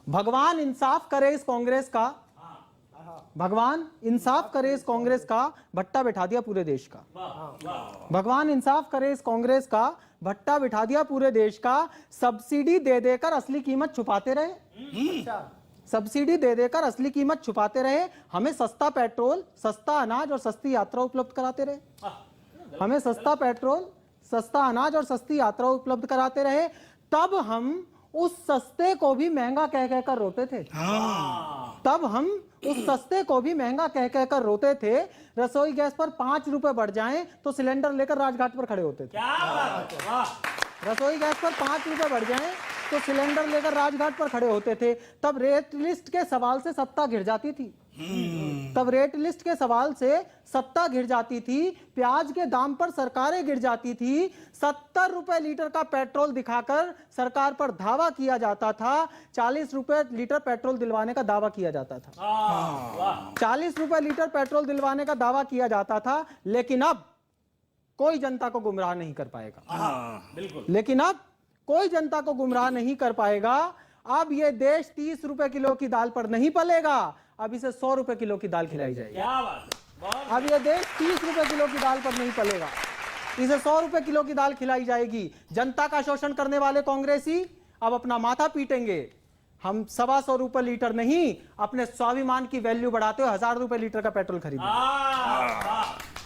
भगवान इंसाफ करे इस कांग्रेस का, भगवान इंसाफ करे इस कांग्रेस का, भट्टा बिठा दिया पूरे देश का। भगवान इंसाफ करे इस कांग्रेस का, भट्टा बिठा दिया पूरे देश का। सब्सिडी दे देकर असली कीमत छुपाते रहे, सब्सिडी दे देकर असली कीमत छुपाते रहे। हमें सस्ता पेट्रोल, सस्ता अनाज और सस्ती यात्रा उपलब्ध कराते रहे। हमें सस्ता पेट्रोल, सस्ता अनाज और सस्ती यात्रा उपलब्ध कराते रहे। तब हम उस सस्ते को भी महंगा कह कहकर रोते थे। तब हम उस सस्ते को भी महंगा कह कहकर रोते थे। रसोई गैस पर 5 रुपए बढ़ जाएं तो सिलेंडर लेकर राजघाट पर खड़े होते थे। रसोई गैस पर 5 रुपए बढ़ जाएं तो सिलेंडर लेकर राजघाट पर खड़े होते थे। तब रेट लिस्ट के सवाल से सत्ता घिर जाती थी। तब रेट लिस्ट के सवाल से सत्ता घिर जाती थी। प्याज के दाम पर सरकारें गिर जाती थी। 70 रुपए लीटर का पेट्रोल दिखाकर सरकार पर धावा किया जाता था। 40 रुपए लीटर पेट्रोल दिलवाने का दावा किया जाता था। 40 रुपए लीटर पेट्रोल दिलवाने का दावा किया जाता था। लेकिन अब कोई जनता को गुमराह नहीं कर पाएगा। बिल्कुल। लेकिन अब कोई जनता को गुमराह नहीं कर पाएगा। अब ये देश 30 रुपए किलो की दाल पर नहीं पलेगा। अब इसे 100 रुपए किलो की दाल खिलाई जाएगी। क्या बात है। अब ये देश 30 रुपए किलो की दाल पर नहीं पलेगा, इसे 100 रुपए किलो की दाल खिलाई जाएगी। जनता का शोषण करने वाले कांग्रेसी अब अपना माथा पीटेंगे। हम 125 रुपए लीटर नहीं, अपने स्वाभिमान की वैल्यू बढ़ाते हुए 1000 रुपए लीटर का पेट्रोल खरीदेंगे।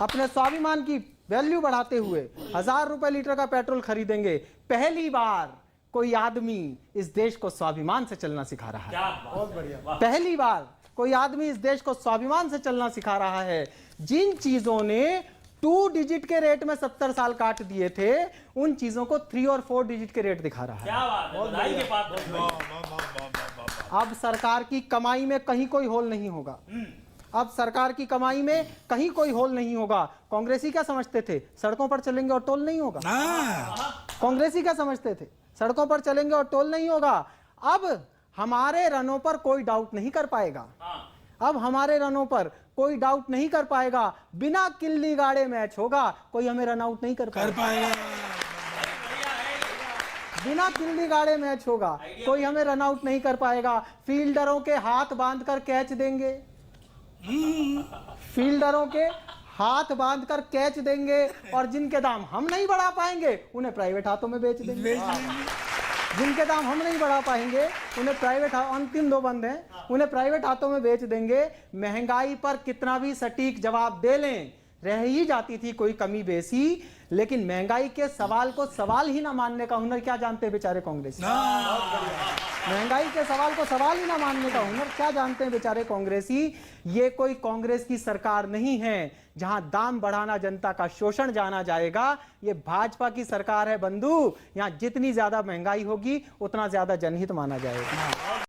अपने स्वाभिमान की वैल्यू बढ़ाते हुए 1000 रुपए लीटर का पेट्रोल खरीदेंगे। पहली बार कोई आदमी इस देश को स्वाभिमान से चलना सिखा रहा है। बहुत बढ़िया। पहली बार कोई आदमी इस देश को स्वाभिमान से चलना सिखा रहा है। जिन चीजों ने 2 डिजिट के रेट में 70 साल काट दिए थे, उन चीजों को 3 और 4 डिजिट के रेट दिखा रहा है। क्या बात है। अब सरकार की कमाई में कहीं कोई होल नहीं होगा। अब सरकार की कमाई में कहीं कोई होल नहीं होगा। कांग्रेसी क्या समझते थे, सड़कों पर चलेंगे और टोल नहीं होगा। कांग्रेसी क्या समझते थे, सड़कों पर चलेंगे और टोल नहीं होगा। अब हमारे रनों पर कोई डाउट नहीं कर पाएगा। अब हमारे रनों पर कोई डाउट नहीं कर पाएगा। बिना किल्ली गाड़े मैच होगा, कोई हमें रन आउट नहीं कर पाएगा। बिना किल्ली गाड़े मैच होगा, कोई हमें रन आउट नहीं कर पाएगा। फील्डरों के हाथ बांधकर कैच देंगे, फील्डरों के हाथ बांधकर कैच देंगे। और जिनके दाम हम नहीं बढ़ा पाएंगे, उन्हें प्राइवेट हाथों में बेच देंगे। जिनके दाम हम नहीं बढ़ा पाएंगे, उन्हें प्राइवेट, अंतिम 2 बंद हैं, उन्हें प्राइवेट हाथों में बेच देंगे। महंगाई पर कितना भी सटीक जवाब दे लें, रह ही जाती थी कोई कमी बेसी। लेकिन महंगाई के सवाल को सवाल ही ना मानने का हुनर क्या जानते हैं बेचारे कांग्रेसी। महंगाई के सवाल को सवाल ही ना मानने का हुनर क्या जानते हैं बेचारे कांग्रेसी। ये कोई कांग्रेस की सरकार नहीं है जहां दाम बढ़ाना जनता का शोषण जाना जाएगा। ये भाजपा की सरकार है बंधु। यहां जितनी ज्यादा महंगाई होगी उतना ज्यादा जनहित माना जाएगा।